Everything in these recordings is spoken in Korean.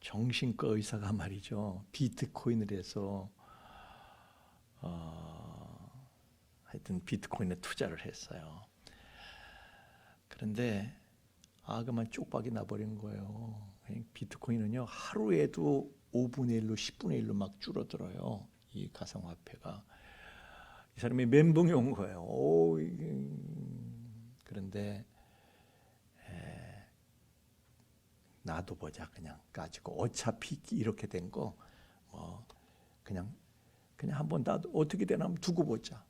정신과 의사가 말이죠, 비트코인을 해서 하여튼 비트코인에 투자를 했어요. 그런데 그만 쪽박이 나버린 거예요. 비트코인은요, 하루에도 5분의 1로 10분의 1로 막 줄어들어요. 이 가상화폐가. 이 사람이 멘붕이 온 거예요. 그런데 나도 보자 그냥 가지고, 어차피 이렇게 된 거 그냥 한번 나도 어떻게 되나 한번 두고 보자.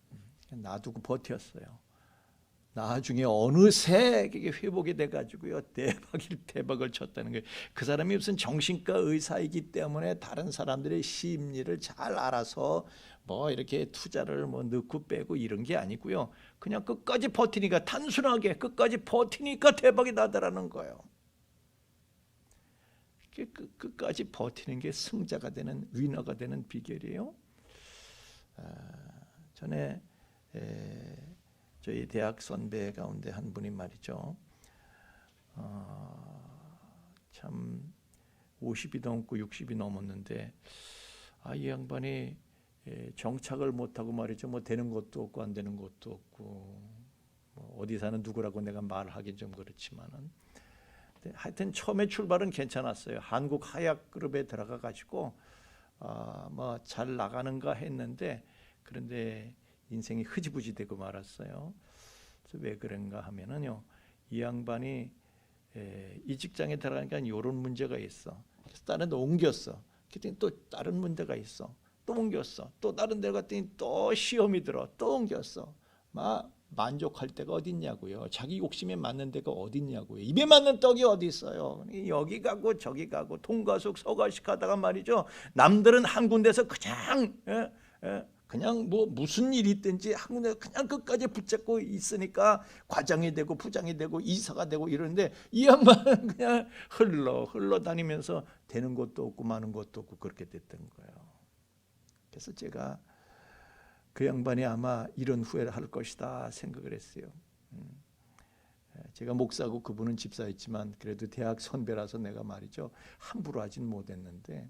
놔두고 버텼어요. 나중에 어느새 이게 회복이 돼가지고요, 대박을 쳤다는 거예요. 그 사람이 무슨 정신과 의사이기 때문에 다른 사람들의 심리를 잘 알아서 이렇게 투자를 넣고 빼고 이런 게 아니고요, 그냥 끝까지 버티니까, 단순하게 끝까지 버티니까 대박이 나더라는 거예요. 끝까지 버티는 게 승자가 되는, 위너가 되는 비결이에요. 전에 저희 대학 선배 가운데 한 분이 말이죠, 참 50이 넘고 60이 넘었는데 이 양반이 정착을 못하고 말이죠, 되는 것도 없고 안 되는 것도 없고, 어디 사는 누구라고 내가 말하기 좀 그렇지만은, 하여튼 처음에 출발은 괜찮았어요. 한국 하약그룹에 들어가 가지고 잘 나가는가 했는데, 그런데 인생이 흐지부지 되고 말았어요. 그래서 왜 그런가 하면은요, 이 양반이 이 직장에 들어가니까 이런 문제가 있어. 그래서 다른 데 옮겼어. 그랬더니 또 다른 문제가 있어. 또 옮겼어. 또 다른 데 갔더니 또 시험이 들어. 또 옮겼어. 만족할 데가 어디 있냐고요. 자기 욕심에 맞는 데가 어디 있냐고요. 입에 맞는 떡이 어디 있어요. 여기 가고 저기 가고 동가숙 서가식 하다가 말이죠, 남들은 한 군데서 그냥 무슨 일이 있든지 한 군데 그냥 끝까지 붙잡고 있으니까 과장이 되고 부장이 되고 이사가 되고 이러는데, 이 양반은 그냥 흘러 다니면서 되는 것도 없고 많은 것도 없고 그렇게 됐던 거예요. 그래서 제가 그 양반이 아마 이런 후회를 할 것이다 생각을 했어요. 제가 목사고 그분은 집사였지만 그래도 대학 선배라서 내가 말이죠, 함부로 하진 못했는데,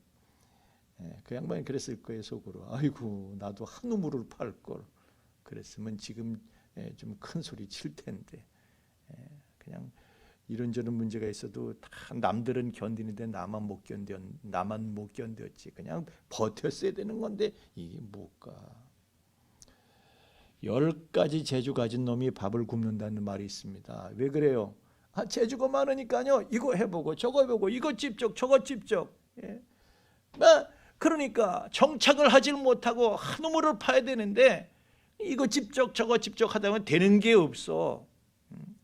그 양반이 그랬을 거예요, 속으로. 아이고, 나도 한 우물을 팔 걸 그랬으면 지금 좀 큰 소리 칠 텐데, 그냥 이런저런 문제가 있어도 다 남들은 견디는데 나만 못 견뎠지. 그냥 버텼어야 되는 건데 이게 뭘까? 10가지 재주 가진 놈이 밥을 굽는다는 말이 있습니다. 왜 그래요? 재주가 많으니까요, 이거 해보고 저거 해보고, 이거 찝쩍 저거 찝쩍. 그러니까 정착을 하질 못하고 한 우물을 파야 되는데, 이거 찝쩍 저거 찝쩍 하다 보면 되는 게 없어.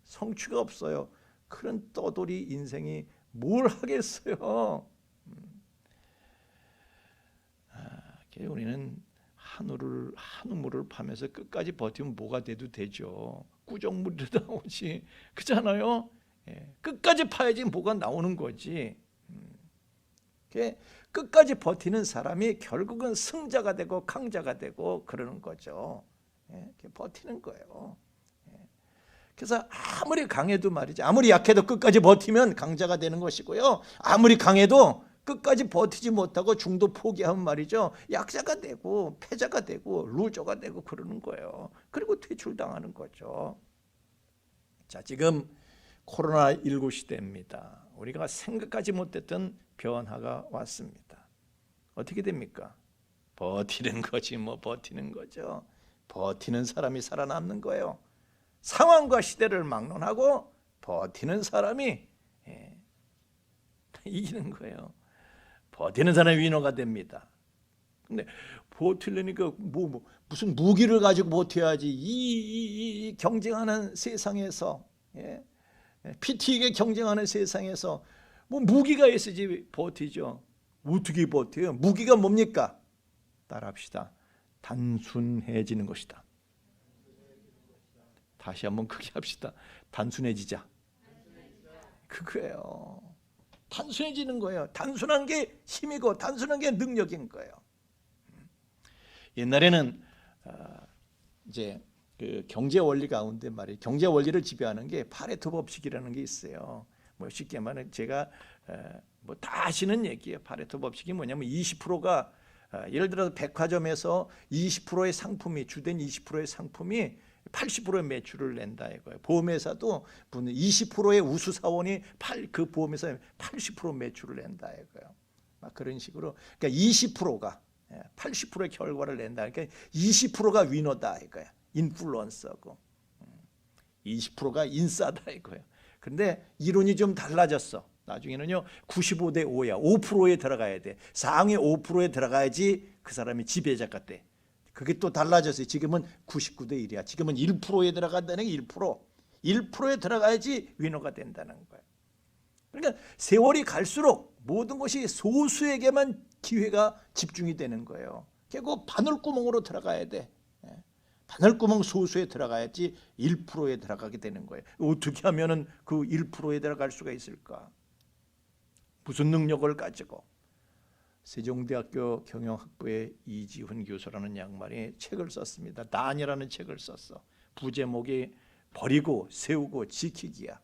성취가 없어요. 그런 떠돌이 인생이 뭘 하겠어요. 우리는 한 우물을 파면서 끝까지 버티면 뭐가 돼도 되죠. 꾸정물이라도 나오지, 그렇잖아요. 끝까지 파야지 뭐가 나오는 거지. 끝까지 버티는 사람이 결국은 승자가 되고 강자가 되고 그러는 거죠. 버티는 거예요. 그래서 아무리 강해도 말이죠, 아무리 약해도 끝까지 버티면 강자가 되는 것이고요, 아무리 강해도 끝까지 버티지 못하고 중도 포기하면 말이죠, 약자가 되고 패자가 되고 루저가 되고 그러는 거예요. 그리고 퇴출당하는 거죠. 자, 지금 코로나19 시대입니다. 우리가 생각하지 못했던 변화가 왔습니다. 어떻게 됩니까? 버티는 거지, 버티는 거죠. 버티는 사람이 살아남는 거예요. 상황과 시대를 막론하고 버티는 사람이 이기는 거예요. 버티는 사람이 위너가 됩니다. 근데 버티려니까 무슨 무기를 가지고 버텨야지. 이 경쟁하는 세상에서, 피 튀게 경쟁하는 세상에서 무기가 있어야지 버티죠. 어떻게 버텨요? 무기가 뭡니까? 따라합시다. 단순해지는 것이다. 다시 한번 크게 합시다. 단순해지자. 그거예요. 단순해지는 거예요. 단순한 게 힘이고 단순한 게 능력인 거예요. 옛날에는 이제 그 경제 원리 가운데 말이에요, 경제 원리를 지배하는 게 파레토 법칙이라는 게 있어요. 뭐 쉽게 말하면 제가 뭐 다 아시는 얘기예요. 파레토 법칙이 뭐냐면 20%가 예를 들어서 백화점에서 20%의 상품이 주된 20%의 상품이 80%의 매출을 낸다 이거예요. 보험회사도 20%의 우수 사원이 그 보험회사에 80% 매출을 낸다 이거예요. 막 그런 식으로 그러니까 20%가 80%의 결과를 낸다. 그러니까 20%가 위너다 이거야. 인플루언서고 20%가 인싸다 이거예요. 그런데 이론이 좀 달라졌어. 나중에는요 95대 5야. 5%에 들어가야 돼. 상위 5%에 들어가야지 그 사람이 지배자가 돼. 그게 또 달라졌어요. 지금은 99대 1이야. 지금은 1%에 들어간다는 게 1%. 1%에 들어가야지 위너가 된다는 거예요. 그러니까 세월이 갈수록 모든 것이 소수에게만 기회가 집중이 되는 거예요. 결국 바늘구멍으로 들어가야 돼. 바늘구멍 소수에 들어가야지 1%에 들어가게 되는 거예요. 어떻게 하면은 그 1%에 들어갈 수가 있을까? 무슨 능력을 가지고? 세종대학교 경영학부의 이지훈 교수라는 양반이 책을 썼습니다. 난이라는 책을 썼어. 부제목이 버리고 세우고 지키기야.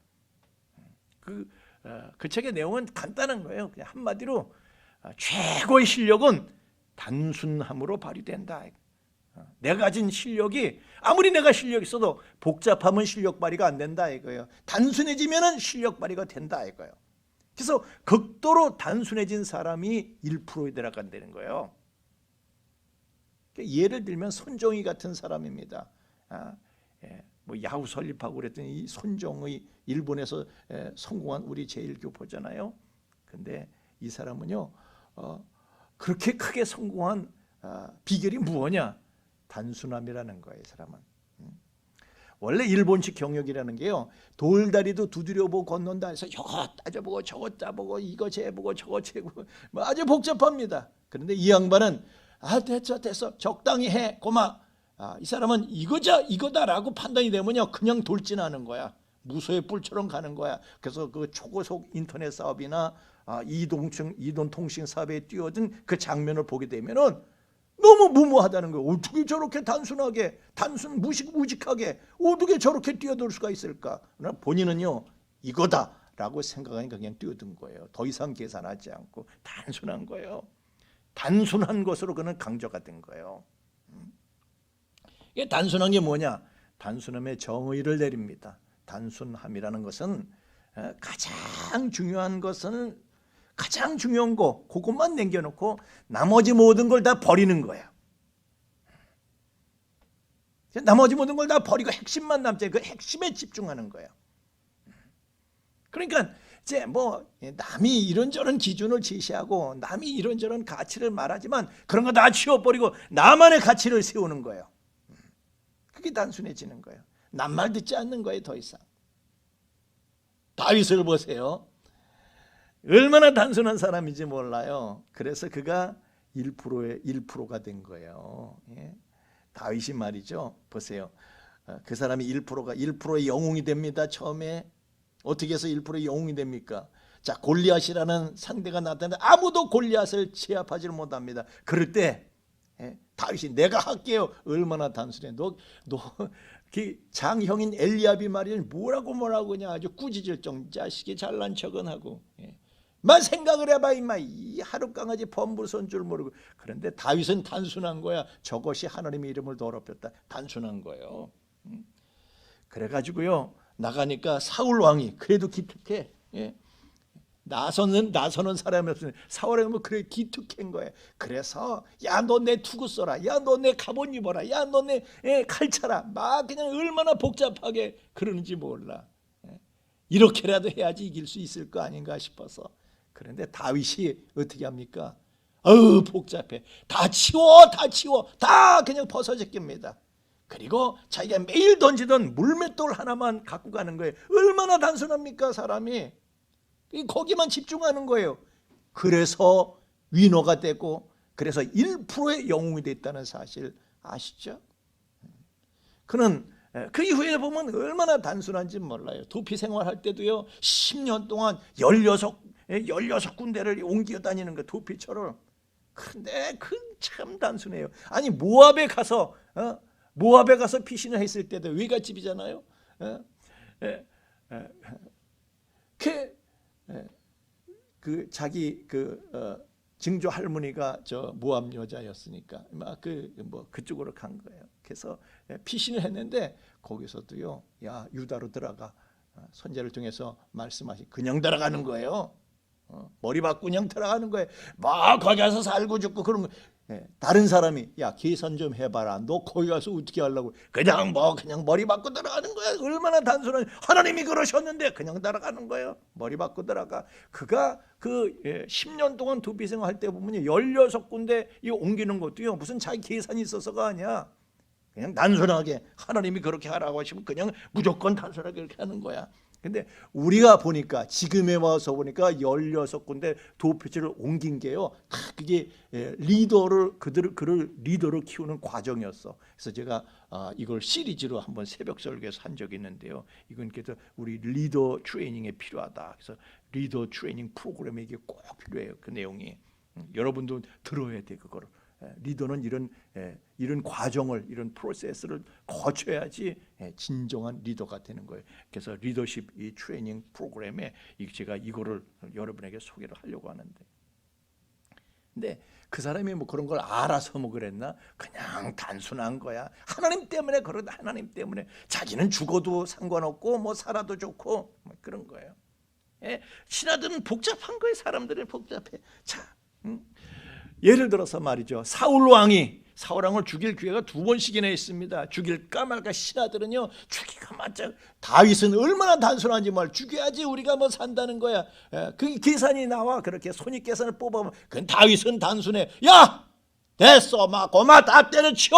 그 책의 내용은 간단한 거예요. 그냥 한마디로 최고의 실력은 단순함으로 발휘된다. 내가 가진 실력이 아무리 내가 실력이 있어도 복잡하면 실력 발휘가 안 된다 이거예요. 단순해지면 실력 발휘가 된다 이거예요. 그래서 극도로 단순해진 사람이 1%에 들어간다는 거예요. 예를 들면 손정희 같은 사람입니다. 뭐 야후 설립하고 그랬더니 이 손정의 일본에서 성공한 우리 제1교포잖아요. 근데 이 사람은요 그렇게 크게 성공한 비결이 무엇냐? 단순함이라는 거예요. 이 사람은. 원래 일본식 경영이라는 게요 돌다리도 두드려보고 건넌다 해서 이거 따져보고 저거 따보고 이거 재보고 저거 재보고 뭐 아주 복잡합니다. 그런데 이 양반은 됐어 적당히 해 고마. 이 사람은 이거다라고 판단이 되면요 그냥 돌진하는 거야. 무소의 뿔처럼 가는 거야. 그래서 그 초고속 인터넷 사업이나 이동통신 사업에 뛰어든 그 장면을 보게 되면은 너무 무모하다는 거예요. 어떻게 저렇게 단순하게 무직하게 어떻게 저렇게 뛰어들 수가 있을까? 본인은요 이거다라고 생각하니까 그냥 뛰어든 거예요. 더 이상 계산하지 않고 단순한 거예요. 단순한 것으로 그는 강조가 된 거예요. 이게 단순한 게 뭐냐? 단순함에 정의를 내립니다. 단순함이라는 것은 가장 중요한 것은 가장 중요한 거 그것만 남겨놓고 나머지 모든 걸 다 버리는 거예요. 나머지 모든 걸 다 버리고 핵심만 남지 그 핵심에 집중하는 거예요. 그러니까 이제 뭐 남이 이런저런 기준을 제시하고 남이 이런저런 가치를 말하지만 그런 거 다 치워버리고 나만의 가치를 세우는 거예요. 그게 단순해지는 거예요. 남 말 듣지 않는 거예요. 더 이상. 다윗을 보세요. 얼마나 단순한 사람인지 몰라요. 그래서 그가 1%가 된 거예요. 다윗이 말이죠. 보세요. 그 사람이 1%의 영웅이 됩니다. 처음에 어떻게 해서 1%의 영웅이 됩니까? 자, 골리앗이라는 상대가 나타나는데 아무도 골리앗을 제압하지 못합니다. 그럴 때 다윗이 내가 할게요. 얼마나 단순해. 너 장형인 엘리압이 말이야 뭐라고 그냥 아주 꾸짖을 정도. 자식이 잘난 척은 하고. 만 생각을 해봐 임마. 이 하룻강아지 범부선 줄 모르고. 그런데 다윗은 단순한 거야. 저것이 하나님의 이름을 더럽혔다. 단순한 거예요. 그래가지고요 나가니까 사울 왕이 그래도 기특해. 나서는 사람이 없으니 사울이 뭐 그래 기특한 거야. 그래서 야 너 내 투구 써라. 야 너 내 갑옷 입어라. 야 너 내 칼 차라. 막 그냥 얼마나 복잡하게 그러는지 몰라. 이렇게라도 해야지 이길 수 있을 거 아닌가 싶어서. 그런데 다윗이 어떻게 합니까? 복잡해. 다 치워. 다 그냥 벗어제낍니다. 그리고 자기가 매일 던지던 물맷돌 하나만 갖고 가는 거예요. 얼마나 단순합니까 사람이. 거기만 집중하는 거예요. 그래서 위너가 되고 그래서 1%의 영웅이 됐다는 사실 아시죠? 그는 그 이후에 보면 얼마나 단순한지 몰라요. 도피 생활할 때도요 10년 동안 16군데를 옮겨 다니는 거 도피처럼. 그런데 참 단순해요. 아니 모압에 가서 피신을 했을 때도 외갓집이잖아요. 그 자기 증조 할머니가 저 모함 여자였으니까 막 그쪽으로 간 거예요. 그래서 피신을 했는데 거기서도요, 야 유다로 들어가. 선제를 통해서 말씀하시 그냥 들어가는 거예요. 머리 받고 그냥 들어가는 거예요. 막 거기 가서 살고 죽고 그런 거. 다른 사람이 야 계산 좀 해봐라. 너 거기 가서 어떻게 하려고? 그냥 머리 받고 들어가는 거야. 얼마나 단순한, 하나님이 그러셨는데 그냥 들어가는 거예요. 머리 받고 들어가. 그가 10년 동안 도피 생활할 때 보면요, 16군데 이 옮기는 것도요 무슨 자기 계산이 있어서가 아니야. 그냥 단순하게 하나님이 그렇게 하라고 하시면 그냥 무조건 단순하게 그렇게 하는 거야. 근데 우리가 보니까 지금에 와서 보니까 16군데 도피지를 옮긴 게요, 다 그게 그를 리더로 키우는 과정이었어. 그래서 제가 이걸 시리즈로 한번 새벽 설교에서 한 적이 있는데요, 이건 그래서 우리 리더 트레이닝에 필요하다. 그래서 리더 트레이닝 프로그램에 이게 꼭 필요해요. 그 내용이 여러분도 들어야 돼. 그거를 리더는 이런 과정을, 이런 프로세스를 거쳐야지 진정한 리더가 되는 거예요. 그래서 리더십 이 트레이닝 프로그램에 제가 이거를 여러분에게 소개를 하려고 하는데, 근데 그 사람이 뭐 그런 걸 알아서 뭐 그랬나? 그냥 단순한 거야. 하나님 때문에 그러다. 하나님 때문에 자기는 죽어도 상관없고 뭐 살아도 좋고 뭐 그런 거예요. 신하들은 복잡한 거예요. 사람들은 복잡해. 자, 예를 들어서 말이죠, 사울 왕을 죽일 기회가 2번씩이나 있습니다. 죽일까 말까. 신하들은요, 죽이가 맞자. 다윗은 얼마나 단순한지 말, 죽여야지 우리가 뭐 산다는 거야. 그게 계산이 나와. 그렇게 손익계산을 뽑아보면 그건 다윗은 단순해. 야 됐어, 막 고마 다 때려치워.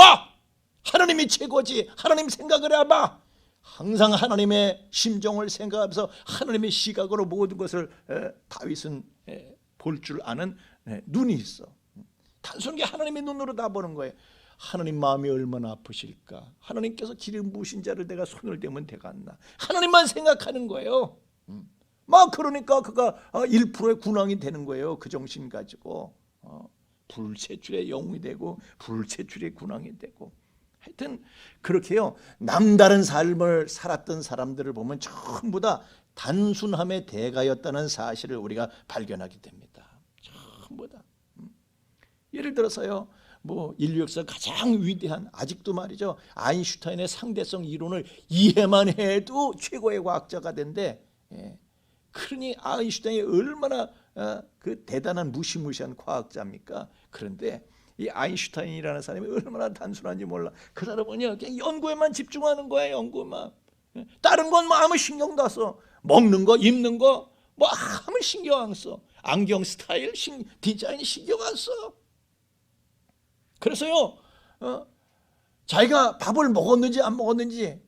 하나님이 최고지. 하나님 생각을 해봐. 항상 하나님의 심정을 생각하면서 하나님의 시각으로 모든 것을 다윗은 볼 줄 아는 눈이 있어. 단순하게 하나님의 눈으로 다 보는 거예요. 하나님 마음이 얼마나 아프실까. 하나님께서 기름 부으신 자를 내가 손을 대면 되겠나. 하나님만 생각하는 거예요. 막 그러니까 그가 1%의 군왕이 되는 거예요. 그 정신 가지고 불체출의 영웅이 되고 불체출의 군왕이 되고. 하여튼 그렇게요, 남다른 삶을 살았던 사람들을 보면 전부 다 단순함의 대가였다는 사실을 우리가 발견하게 됩니다. 전부 다. 예를 들어서요, 뭐 인류 역사 가장 위대한, 아직도 말이죠, 아인슈타인의 상대성 이론을 이해만 해도 최고의 과학자가 된대. 그러니 아인슈타인이 얼마나 그 대단한 무시무시한 과학자입니까? 그런데 이 아인슈타인이라는 사람이 얼마나 단순한지 몰라. 그 사람은요, 그냥 연구에만 집중하는 거야. 연구만. 다른 건 뭐 아무 신경도 안 써. 먹는 거, 입는 거 뭐 아무 신경 안 써. 안경 스타일, 디자인 신경 안 써. 그래서요, 자기가 밥을 먹었는지 안 먹었는지,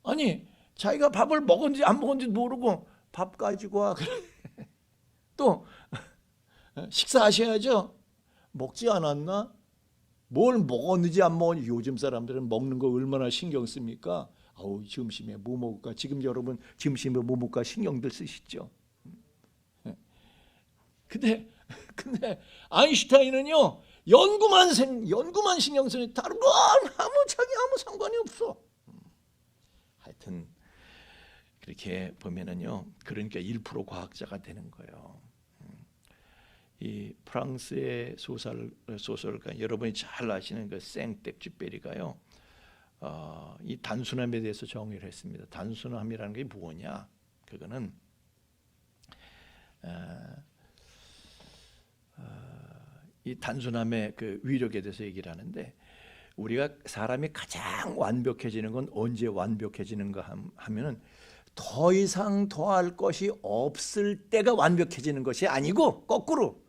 아니 자기가 밥을 먹었는지 안 먹었는지 모르고 밥 가지고 와. 또 식사하셔야죠. 먹지 않았나? 뭘 먹었는지 안 먹었는지. 요즘 사람들은 먹는 거 얼마나 신경 씁니까? 아우, 점심에 뭐 먹을까? 지금 여러분 점심에 뭐 먹을까 신경들 쓰시죠? 근데 아인슈타인은요, 연구만 신경 쓰니 다른 건 아무 상관이 없어. 하여튼 그렇게 보면은요, 그러니까 1% 과학자가 되는 거예요. 이 프랑스의 소설가, 여러분이 잘 아시는 그 생텍쥐페리가요, 이 단순함에 대해서 정의를 했습니다. 단순함이라는 게 뭐냐? 그거는 이 단순함의 그 위력에 대해서 얘기를 하는데, 우리가 사람이 가장 완벽해지는 건 언제 완벽해지는가 하면은 더 이상 더할 것이 없을 때가 완벽해지는 것이 아니고, 거꾸로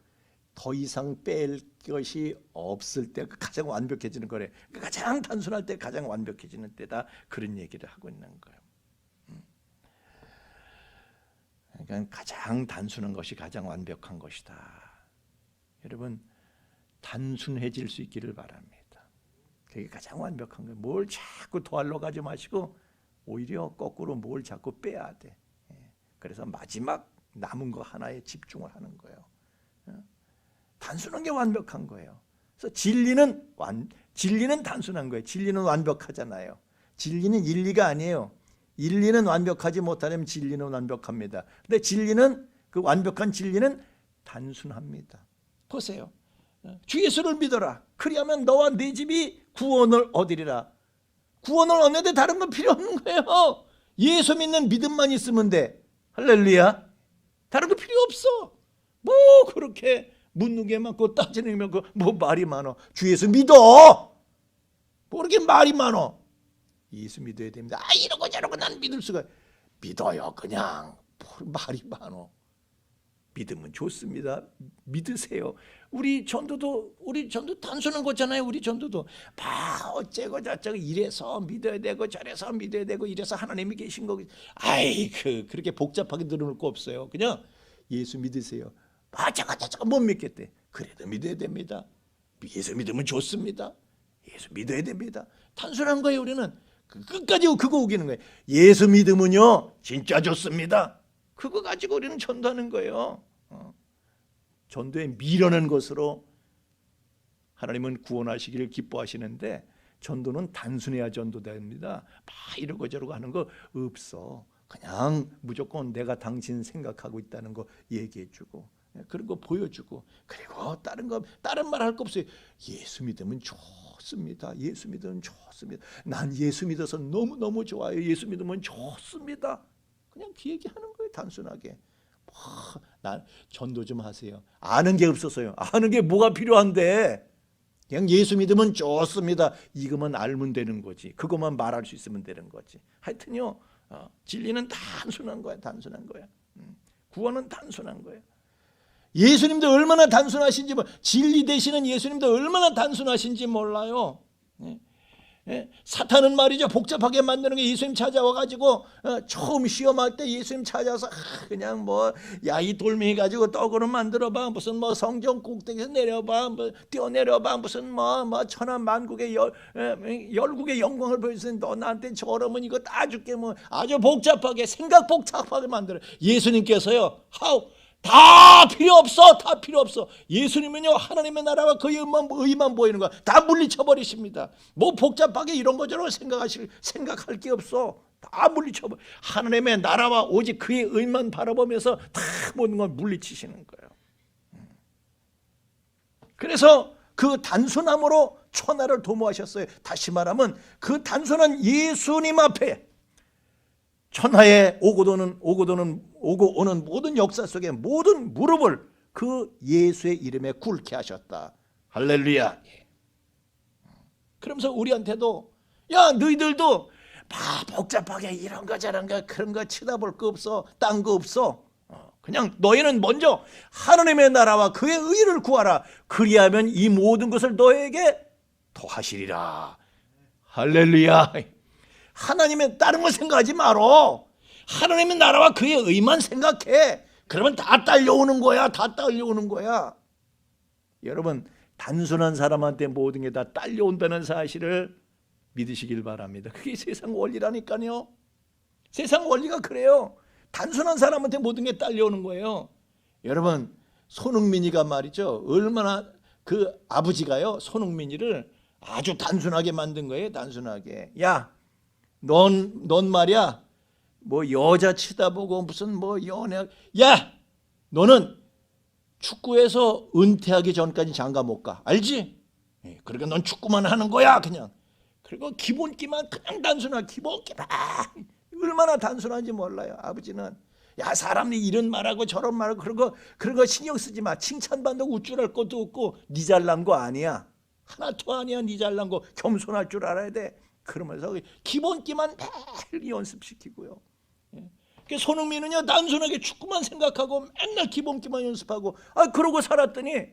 더 이상 뺄 것이 없을 때가 가장 완벽해지는 거래. 가장 단순할 때 가장 완벽해지는 때다. 그런 얘기를 하고 있는 거예요. 그러니까 가장 단순한 것이 가장 완벽한 것이다. 여러분, 단순해질 수 있기를 바랍니다. 그게 가장 완벽한 거예요. 뭘 자꾸 더하려고 하지 마시고 오히려 거꾸로 뭘 자꾸 빼야 돼. 그래서 마지막 남은 거 하나에 집중을 하는 거예요. 단순한 게 완벽한 거예요. 그래서 진리는 단순한 거예요. 진리는 완벽하잖아요. 진리는 일리가 아니에요. 인리는 완벽하지 못하면 진리는 완벽합니다. 근데 진리는, 그 완벽한 진리는 단순합니다. 보세요. 주 예수를 믿어라. 그리하면 너와 네 집이 구원을 얻으리라. 구원을 얻는데 다른 건 필요 없는 거예요. 예수 믿는 믿음만 있으면 돼. 할렐루야. 다른 거 필요 없어. 뭐 그렇게 묻는 게 많고 따지는 게 많고 뭐 말이 많어. 주 예수 믿어. 뭐 그렇게 말이 많어. 예수 믿어야 됩니다. 아, 이러고 저러고 난 믿을 수가. 믿어요. 그냥 말이 많어. 믿으면 좋습니다. 믿으세요. 우리 전도도 단순한 거잖아요. 우리 전도도 어째고 저째고 이래서 믿어야 되고 저래서 믿어야 되고 이래서 하나님이 계신 거고. 그렇게 복잡하게 들어놓을 거 없어요. 그냥 예수 믿으세요. 어째고 저째고 못 믿겠대. 그래도 믿어야 됩니다. 예수 믿으면 좋습니다. 예수 믿어야 됩니다. 단순한 거예요. 우리는 끝까지 그거 우기는 거예요. 예수 믿으면요 진짜 좋습니다. 그거 가지고 우리는 전도하는 거예요. 전도에 미련한 것으로 하나님은 구원하시기를 기뻐하시는데, 전도는 단순해야 전도됩니다. 막 이러고 저러고 하는 거 없어. 그냥 무조건 내가 당신 생각하고 있다는 거 얘기해주고, 그런 거 보여주고, 그리고 다른 말 할 거 없어요. 예수 믿으면 좋습니다. 예수 믿으면 좋습니다. 난 예수 믿어서 너무너무 좋아요. 예수 믿으면 좋습니다. 그냥 그 얘기하는 거예요. 단순하게. 난 전도 좀 하세요. 아는 게 없어서요. 아는 게 뭐가 필요한데. 그냥 예수 믿으면 좋습니다. 이거만 알면 되는 거지. 그것만 말할 수 있으면 되는 거지. 하여튼요, 진리는 단순한 거야. 단순한 거야. 구원은 단순한 거야. 예수님도 얼마나 단순하신지, 진리 되시는 예수님도 얼마나 단순하신지 몰라요. 사탄은 말이죠, 복잡하게 만드는 게. 예수님 찾아와가지고 처음 시험할 때 예수님 찾아서 그냥 이 돌멩이 가지고 떡으로 만들어봐, 무슨 성전 꼭대기에서 내려봐, 뛰어내려봐, 무슨 천하 만국의 열국의 영광을 보여주는 너 나한테 저러면 이거 다 줄게, 아주 복잡하게, 생각 복잡하게 만들어. 예수님께서요, 다 필요 없어. 다 필요 없어. 예수님은요, 하나님의 나라와 그의 의만 보이는 거 다 물리쳐버리십니다. 뭐 복잡하게 이런 거저런 생각할 게 없어. 다 물리쳐버려. 하나님의 나라와 오직 그의 의만 바라보면서 다 모든 걸 물리치시는 거예요. 그래서 그 단순함으로 천하를 도모하셨어요. 다시 말하면 그 단순한 예수님 앞에 천하에 오고 오는 모든 역사 속에 모든 무릎을 그 예수의 이름에 꿇게 하셨다. 할렐루야. 그러면서 우리한테도, 야, 너희들도 복잡하게 이런 거 저런 거 그런 거 쳐다볼 거 없어. 딴 거 없어. 그냥 너희는 먼저 하나님의 나라와 그의 의를 구하라. 그리하면 이 모든 것을 너에게 더하시리라. 할렐루야. 하나님의 다른 거 생각하지 말어. 하나님의 나라와 그의 의만 생각해. 그러면 다 딸려오는 거야. 다 딸려오는 거야. 여러분, 단순한 사람한테 모든 게 다 딸려온다는 사실을 믿으시길 바랍니다. 그게 세상 원리라니까요. 세상 원리가 그래요. 단순한 사람한테 모든 게 딸려오는 거예요. 여러분, 손흥민이가 말이죠, 얼마나 그 아버지가요, 손흥민이를 아주 단순하게 만든 거예요. 단순하게. 야, 넌 말이야, 여자 치다보고 무슨 연애, 야, 너는 축구에서 은퇴하기 전까지 장가 못 가. 알지? 그러니까 넌 축구만 하는 거야. 그냥. 그리고 기본기만 그냥 단순한 기본기만. 얼마나 단순한지 몰라요. 아버지는. 야, 사람이 이런 말하고 저런 말하고 그런 거 신경 쓰지 마. 칭찬받는다고 우쭐할 것도 없고 네 잘난 거 아니야. 하나도 아니야. 네 잘난 거. 겸손할 줄 알아야 돼. 그러면서 기본기만 매일 연습시키고요. 손흥민은요, 단순하게 축구만 생각하고 맨날 기본기만 연습하고, 그러고 살았더니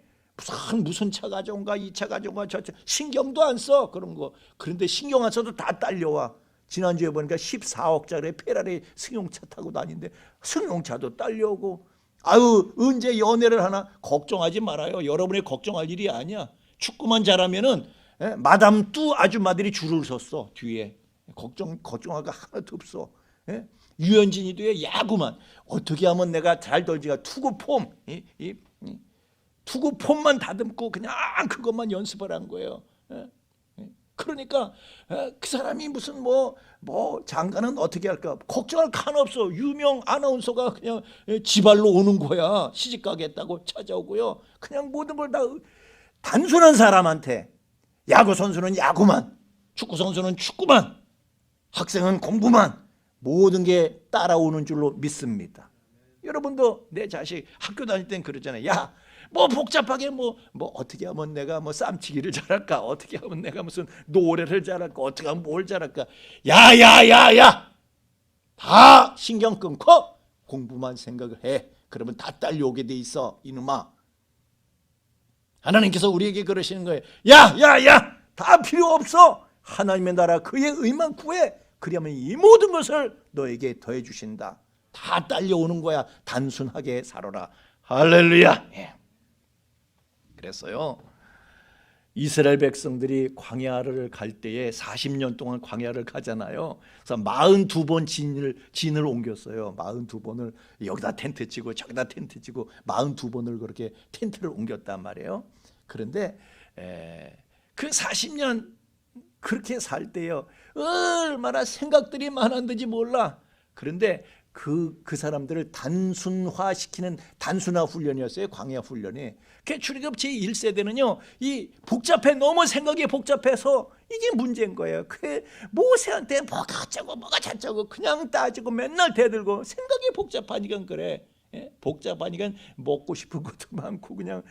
무슨 차가 좋은가, 이 차가 좋은가, 저 차 신경도 안 써. 그런 거. 그런데 신경 안 써도 다 딸려와. 지난주에 보니까 14억짜리 페라리 승용차 타고 다니는데 승용차도 딸려오고. 언제 연애를 하나? 걱정하지 말아요. 여러분이 걱정할 일이 아니야. 축구만 잘하면은 마담 뚜 아줌마들이 줄을 섰어. 뒤에. 걱정할 거 하나도 없어. 유현진이도요, 야구만 어떻게 하면 내가 잘 던지가, 투구폼, 투구폼만 다듬고 그냥 그것만 연습을 한 거예요. 그러니까 그 사람이 무슨 뭐 장가는 어떻게 할까 걱정할 칸 없어. 유명 아나운서가 그냥 지발로 오는 거야. 시집 가겠다고 찾아오고요. 그냥 모든 걸 다 단순한 사람한테 야구 선수는 야구만, 축구 선수는 축구만, 학생은 공부만 모든 게 따라오는 줄로 믿습니다. 여러분도 내 자식 학교 다닐 땐 그러잖아요. 야, 뭐 복잡하게 뭐 어떻게 하면 내가 뭐 쌈치기를 잘할까? 어떻게 하면 내가 무슨 노래를 잘할까? 어떻게 하면 뭘 잘할까? 야야야야! 다 신경 끊고 공부만 생각을 해. 그러면 다 딸려오게 돼 있어, 이놈아. 하나님께서 우리에게 그러시는 거예요. 야야야! 다 필요 없어. 하나님의 나라 그의 의만 구해. 그러면 이 모든 것을 너에게 더해 주신다. 다 딸려오는 거야. 단순하게 살아라. 할렐루야. 그래서요, 이스라엘 백성들이 광야를 갈 때에 40년 동안 광야를 가잖아요. 그래서 42번 진을 옮겼어요. 42번을 여기다 텐트 치고 저기다 텐트 치고 42번을 그렇게 텐트를 옮겼단 말이에요. 그런데 그 40년 그렇게 살 때요, 얼마나 생각들이 많았는지 몰라. 그런데 그 사람들을 단순화시키는 단순화 훈련이었어요. 광야 훈련이. 그 출애굽 제1세대는요 이 복잡해, 너무 생각이 복잡해서 이게 문제인 거예요. 그 모세한테 뭐가 어쩌고 뭐가 저쩌고 그냥 따지고 맨날 대들고 생각이 복잡하니까 그래. 복잡하니까 먹고 싶은 것도 많고 그냥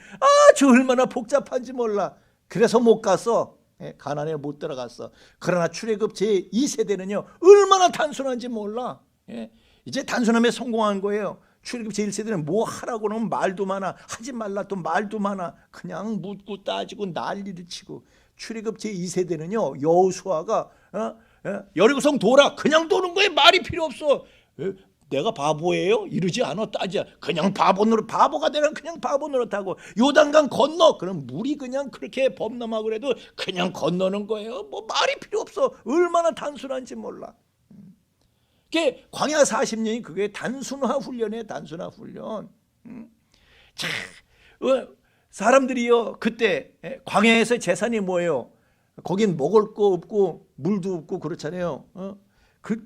저 얼마나 복잡한지 몰라. 그래서 못 갔어. 가나안에 못 들어갔어. 그러나 출애굽 제2세대는요 얼마나 단순한지 몰라. 이제 단순함에 성공한 거예요. 출애굽 제1세대는 뭐 하라고 하면 말도 많아, 하지 말라 또 말도 많아, 그냥 묻고 따지고 난리를 치고. 출애굽 제2세대는요 여호수아가 여리고성 돌아, 그냥 도는 거에 말이 필요 없어. 내가 바보예요? 이러지 않아. 따지야. 그냥 바보가 되면 그냥 바보 노릇하고, 요단강 건너, 그럼 물이 그냥 그렇게 범람하고 그래도 그냥 건너는 거예요. 뭐 말이 필요 없어. 얼마나 단순한지 몰라. 그게 광야 40년이 그게 단순화 훈련이에요. 단순화 훈련. 자, 사람들이요 그때 광야에서 재산이 뭐예요? 거긴 먹을 거 없고 물도 없고 그렇잖아요.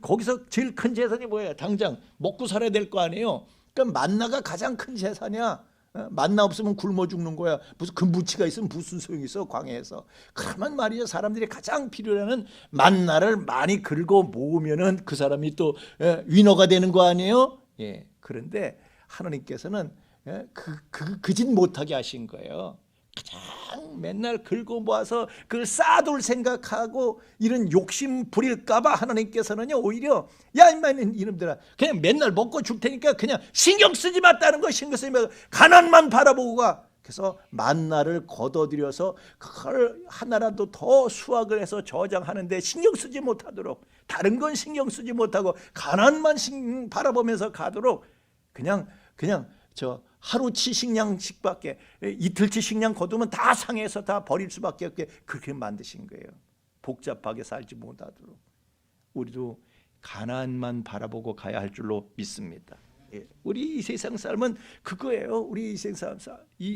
거기서 제일 큰 재산이 뭐예요? 당장 먹고 살아야 될 거 아니에요. 그러니까 만나가 가장 큰 재산이야. 만나 없으면 굶어 죽는 거야. 무슨 금부치가 있으면 무슨 소용이 있어 광야에서. 그러면 말이죠, 사람들이 가장 필요로 하는 만나를 많이 긁어 모으면은 그 사람이 또 위너가 되는 거 아니에요? 그런데 하나님께서는 그 짓 못하게 하신 거예요. 가장 맨날 긁어 모아서 그걸 쌓아둘 생각하고 이런 욕심 부릴까봐 하나님께서는요 오히려 야 임마 이놈들아 그냥 맨날 먹고 줄 테니까 그냥 신경 쓰지 마다는 거. 신경 쓰지 마. 가난만 바라보고 가. 그래서 만나를 걷어들여서 그걸 하나라도 더 수확을 해서 저장하는데 신경 쓰지 못하도록, 다른 건 신경 쓰지 못하고 가난만 바라보면서 가도록 그냥 저 하루치 식량씩밖에, 이틀치 식량 거두면 다 상해서 다 버릴 수밖에 없게 그렇게 만드신 거예요. 복잡하게 살지 못하도록. 우리도 가난만 바라보고 가야 할 줄로 믿습니다. 우리 이 세상 삶은 그거예요. 우리 이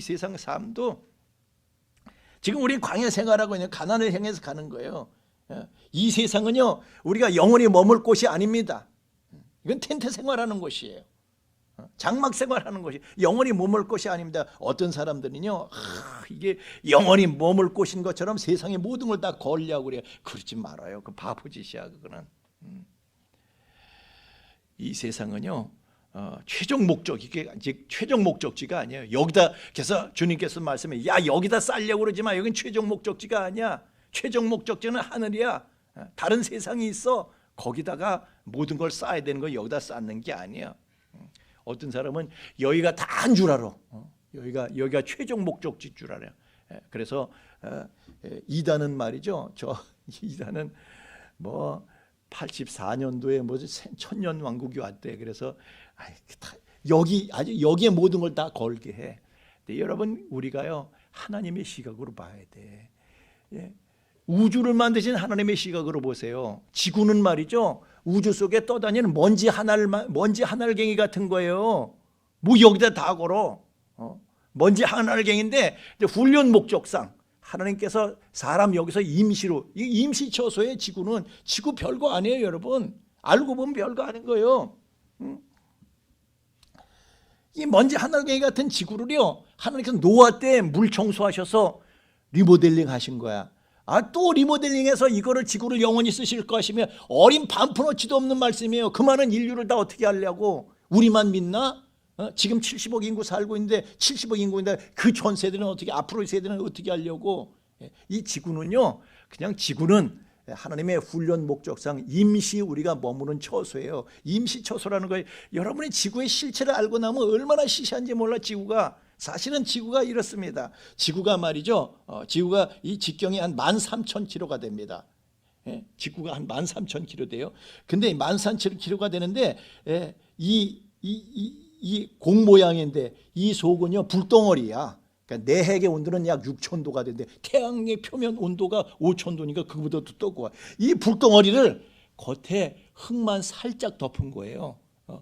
세상 삶도 지금 우리 광야 생활하고 있는 가난을 향해서 가는 거예요. 이 세상은요 우리가 영원히 머물 곳이 아닙니다. 이건 텐트 생활하는 곳이에요. 장막 생활하는 것이 영원히 머물 곳이 아닙니다. 어떤 사람들은요 이게 영원히 머물 곳인 것처럼 세상의 모든 걸 다 걸려고 그래요. 그러지 말아요. 그 바보짓이야 그거는. 이 세상은요 최종 목적지가 아니에요. 여기다, 그래서 주님께서 말씀해, 야 여기다 쌓려고 그러지 마. 여긴 최종 목적지가 아니야. 최종 목적지는 하늘이야. 다른 세상이 있어. 거기다가 모든 걸 쌓아야 되는 거 여기다 쌓는 게 아니야. 어떤 사람은 여기가 다인 줄 알아. 여기가 최종 목적지인 줄 알아요. 그래서 이단은 말이죠. 이단은 뭐 84년도에 뭐 천년 왕국이 왔대. 그래서 여기에 모든 걸 다 걸게 해. 근데 여러분 우리가요 하나님의 시각으로 봐야 돼. 우주를 만드신 하나님의 시각으로 보세요. 지구는 말이죠 우주 속에 떠다니는 먼지 하늘갱이 같은 거예요. 뭐 여기다 다 걸어. 먼지 하늘갱인데 훈련 목적상 하나님께서 사람 여기서 임시로, 이 임시처소의 지구는 지구 별거 아니에요, 여러분. 알고 보면 별거 아닌 거예요. 이 먼지 하늘갱이 같은 지구를요, 하나님께서 노아 때 물 청소하셔서 리모델링 하신 거야. 또 리모델링해서 이거를 지구를 영원히 쓰실 것이며, 어린 반푼어치도 없는 말씀이에요. 그 많은 인류를 다 어떻게 하려고? 우리만 믿나? 지금 70억 인구 살고 있는데 70억 인구인데 그 전 세대는 어떻게, 앞으로의 세대는 어떻게 하려고? 이 지구는요, 그냥 지구는 하나님의 훈련 목적상 임시 우리가 머무는 처소예요. 임시 처소라는 거예요. 여러분이 지구의 실체를 알고 나면 얼마나 시시한지 몰라. 지구가, 사실은 지구가 이렇습니다. 지구가 말이죠, 지구가 이 직경이 한 13,000km가 됩니다. 지구가 한 13,000km 돼요. 근데 13,000km가 되는데 이 공 모양인데 이 속은요 불덩어리야. 그러니까 내핵의 온도는 약 6,000도가 되는데 태양의 표면 온도가 5,000도니까 그보다 더 뜨거워. 이 불덩어리를 겉에 흙만 살짝 덮은 거예요.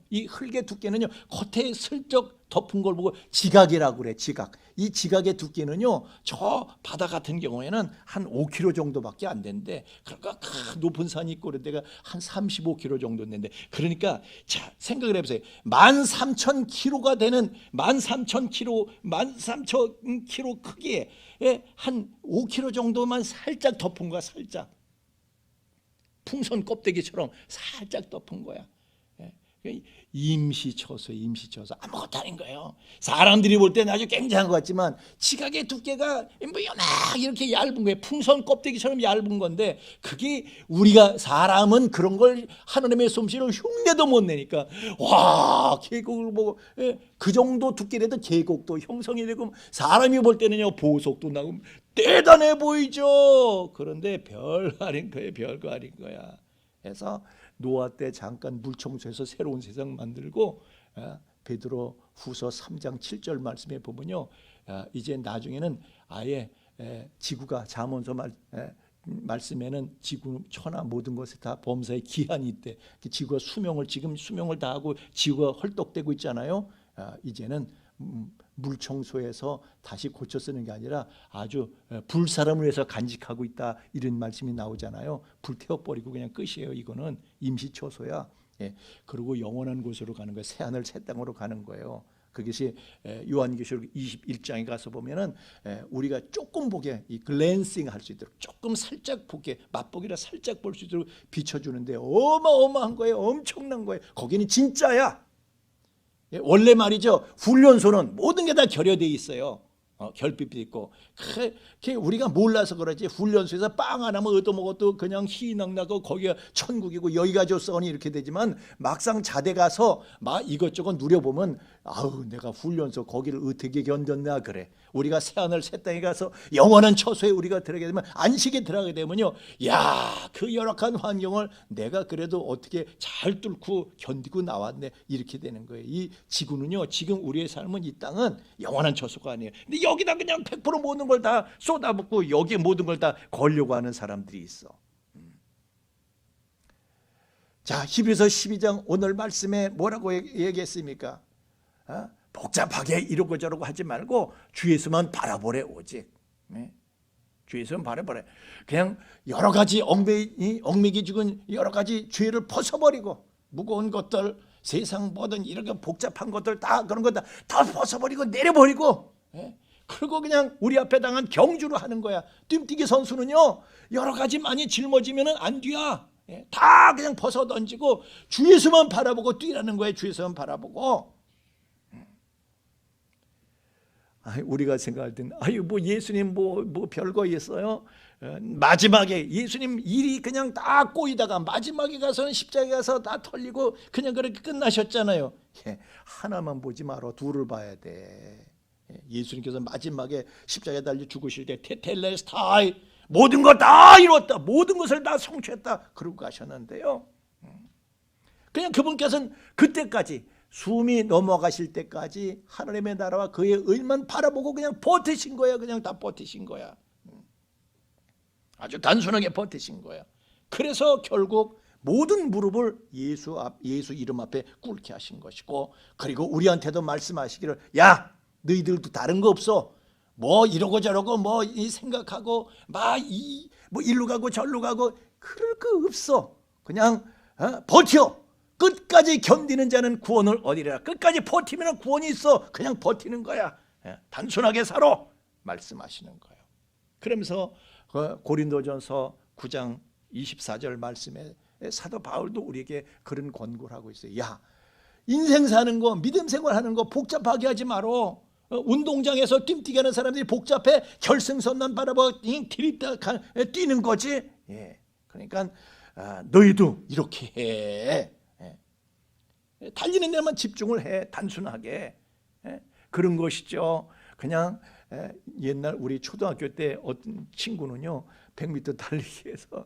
이 흙의 두께는요, 겉에 슬쩍 덮은 걸 보고 지각이라고 그래. 지각. 이 지각의 두께는요, 저 바다 같은 경우에는 한 5km 정도밖에 안 되는데, 그러니까 높은 산이 있고 그런 데가 한 35km 정도 되는데, 그러니까 자 생각을 해보세요. 13,000km가 되는 13,000km 크기에 한 5km 정도만 살짝 덮은 거야. 살짝 풍선 껍데기처럼 살짝 덮은 거야. 임시처소, 임시처소. 아무것도 아닌 거예요. 사람들이 볼 때는 아주 굉장한 것 같지만 지각의 두께가 뭐 요막 이렇게 얇은 거예요. 풍선 껍데기처럼 얇은 건데, 그게 우리가 사람은 그런 걸 하나님의 솜씨로 흉내도 못 내니까, 와, 계곡을 보고 그 정도 두께라도 계곡도 형성이 되고, 사람이 볼 때는요 보석도 나고 대단해 보이죠. 그런데 별거 아닌 거예요. 별거 아닌 거야. 그래서 노아 때 잠깐 물 청소해서 새로운 세상 만들고, 베드로 후서 3장 7절 말씀에 보면요, 이제 나중에는 아예 지구가, 잠언서 말씀에는 지구, 천하 모든 것에 다 범사의 기한이 있대. 지구가 지금 수명을 다하고 지구가 헐떡대고 있잖아요. 이제는 물 청소해서 다시 고쳐 쓰는 게 아니라 아주 불사람을 위해서 간직하고 있다, 이런 말씀이 나오잖아요. 불태워버리고 그냥 끝이에요. 이거는 임시처소야. 그리고 영원한 곳으로 가는 거예요. 새하늘 새 땅으로 가는 거예요. 그것이 요한계시록 21장에 가서 보면은 우리가 조금 보게, 이 글랜싱 할 수 있도록, 조금 살짝 보게, 맛보기라 살짝 볼 수 있도록 비춰주는데 어마어마한 거예요. 엄청난 거예요. 거기는 진짜야. 원래 말이죠, 훈련소는 모든 게 다 결여되어 있어요. 결핍이 있고. 우리가 몰라서 그러지, 훈련소에서 빵 하나만 얻어먹어도 그냥 희낙나고 거기가 천국이고 여기가 좋소니 이렇게 되지만, 막상 자대 가서 막 이것저것 누려보면, 아우 내가 훈련소 거기를 어떻게 견뎠나 그래. 우리가 새하늘 새 땅에 가서 영원한 처소에 우리가 들어가게 되면, 안식에 들어가게 되면요, 야, 그 열악한 환경을 내가 그래도 어떻게 잘 뚫고 견디고 나왔네, 이렇게 되는 거예요. 이 지구는요, 지금 우리의 삶은, 이 땅은 영원한 처소가 아니에요. 근데 여기다 그냥 100% 모든 걸 다 쏟아붓고 여기에 모든 걸 다 걸려고 하는 사람들이 있어. 자, 히브리서 12장 오늘 말씀에 뭐라고 얘기했습니까? 복잡하게 이러고 저러고 하지 말고 주 예수만 바라보래. 오직 주 예수만 바라보래. 그냥 여러 가지 얽매기 죽은 여러 가지 죄를 벗어버리고, 무거운 것들, 세상 모든 이렇게 복잡한 것들 다, 그런 것들 다 벗어버리고 내려버리고, 그리고 그냥 우리 앞에 당한 경주로 하는 거야. 뜀뛰기 선수는요, 여러 가지 많이 짊어지면 안 뛰어. 다 그냥 벗어 던지고 주 예수만 바라보고 뛰라는 거예요. 주 예수만 바라보고. 우리가 생각할 때는 뭐 예수님 뭐 별거 있어요? 마지막에 예수님 일이 그냥 다 꼬이다가 마지막에 가서는 십자가에 가서 다 털리고 그냥 그렇게 끝나셨잖아요. 하나만 보지 말아, 둘을 봐야 돼. 예수님께서 마지막에 십자가에 달려 죽으실 때 테텔레스타이, 모든 것 다 이뤘다, 모든 것을 다 성취했다, 그러고 가셨는데요, 그냥 그분께서는 그때까지, 숨이 넘어가실 때까지 하나님의 나라와 그의 의만 바라보고 그냥 버티신 거야. 그냥 다 버티신 거야. 아주 단순하게 버티신 거야. 그래서 결국 모든 무릎을 예수 이름 앞에 꿇게 하신 것이고, 그리고 우리한테도 말씀하시기를, 야, 너희들도 다른 거 없어. 뭐 이러고 저러고 뭐 이 생각하고 막 뭐 일로 가고 절로 가고 그럴 거 없어. 그냥 버텨. 끝까지 견디는 자는 구원을 얻으리라. 끝까지 버티면 구원이 있어. 그냥 버티는 거야. 단순하게 살아 말씀하시는 거예요. 그러면서 고린도전서 9장 24절 말씀에 사도 바울도 우리에게 그런 권고를 하고 있어요. 야, 인생 사는 거, 믿음 생활하는 거 복잡하게 하지 마라. 운동장에서 띵뛰게 하는 사람들이 복잡해. 결승선만 바라보고 디립다 뛰는 거지. 그러니까 너희도 이렇게 해. 달리는 데만 집중을 해. 단순하게. 그런 것이죠. 그냥 옛날 우리 초등학교 때 어떤 친구는요 100m 달리기에서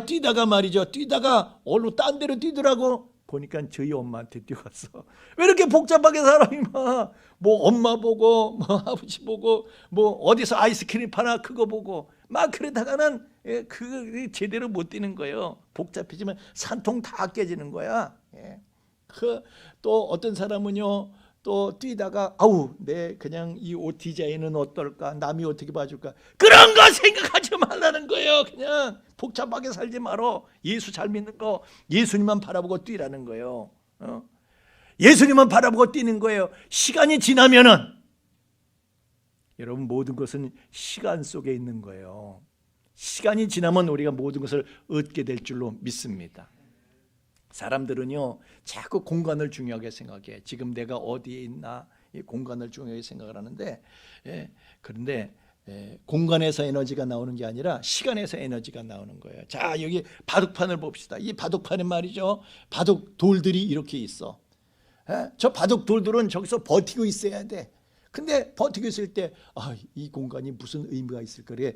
뛰다가 말이죠. 뛰다가 얼른 딴 데로 뛰더라고. 보니까 저희 엄마한테 뛰어갔어. 왜 이렇게 복잡하게 살아 임마. 뭐 엄마 보고 뭐 아버지 보고 뭐 어디서 아이스크림 파나 그거 보고 막 그러다가는 그 제대로 못 뛰는 거예요. 복잡해지면 산통 다 깨지는 거야. 또 어떤 사람은요 또 뛰다가 내 그냥 이 옷 디자인은 어떨까, 남이 어떻게 봐줄까, 그런 거 생각하지 말라는 거예요. 그냥 복잡하게 살지 말어. 예수 잘 믿는 거 예수님만 바라보고 뛰라는 거예요. 예수님만 바라보고 뛰는 거예요. 시간이 지나면은 여러분 모든 것은 시간 속에 있는 거예요. 시간이 지나면 우리가 모든 것을 얻게 될 줄로 믿습니다. 사람들은요 자꾸 공간을 중요하게 생각해. 지금 내가 어디에 있나 이 공간을 중요하게 생각을 하는데 그런데 공간에서 에너지가 나오는 게 아니라 시간에서 에너지가 나오는 거예요. 자, 여기 바둑판을 봅시다. 이 바둑판에 말이죠 바둑 돌들이 이렇게 있어. 저 바둑 돌들은 저기서 버티고 있어야 돼. 근데 버티고 있을 때 이 공간이 무슨 의미가 있을 거래.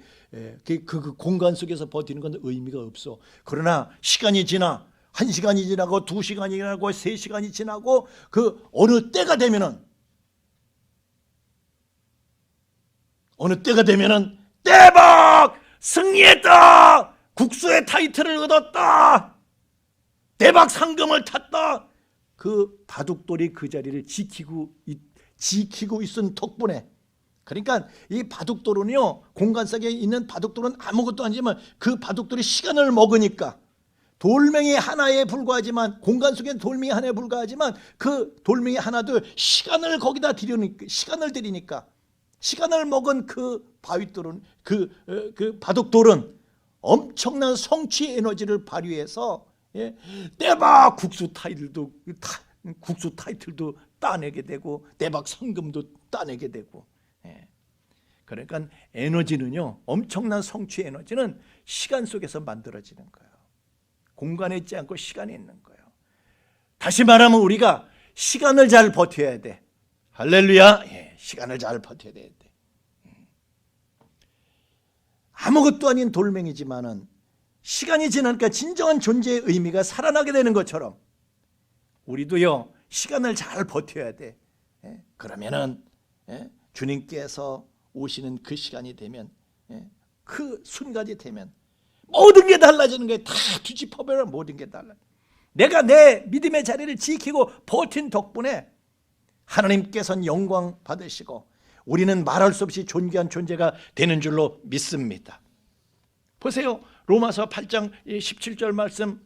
그 공간 속에서 버티는 건 의미가 없어. 그러나 시간이 지나 1시간이 지나고 2시간이 지나고 3시간이 지나고 그 어느 때가 되면은 대박! 승리했다! 국수의 타이틀을 얻었다! 대박 상금을 탔다! 그 바둑돌이 그 자리를 지키고 있은 덕분에, 그러니까 이 바둑돌은요 공간 속에 있는 바둑돌은 아무것도 아니지만 그 바둑돌이 시간을 먹으니까 돌멩이 하나에 불과하지만 공간 속에 돌멩이 하나에 불과하지만 그 돌멩이 하나도 시간을 거기다 들이니까 시간을 먹은 그 바위돌은 그 바둑돌은 엄청난 성취 에너지를 발휘해서 대박 국수 타이틀도 따내게 되고 대박 상금도 따내게 되고. 그러니까 에너지는요 엄청난 성취 에너지는 시간 속에서 만들어지는 거예요. 공간에 있지 않고 시간에 있는 거예요. 다시 말하면 우리가 시간을 잘 버텨야 돼. 할렐루야. 시간을 잘 버텨야 돼. 아무것도 아닌 돌멩이지만은 시간이 지나니까 진정한 존재의 의미가 살아나게 되는 것처럼 우리도요 시간을 잘 버텨야 돼. 그러면은 주님께서 오시는 그 시간이 되면 그 순간이 되면 모든 게 달라지는 거예요. 다 뒤집어버려. 모든 게 달라. 내가 내 믿음의 자리를 지키고 버틴 덕분에 하나님께서는 영광 받으시고 우리는 말할 수 없이 존귀한 존재가 되는 줄로 믿습니다. 보세요. 로마서 8장 17절 말씀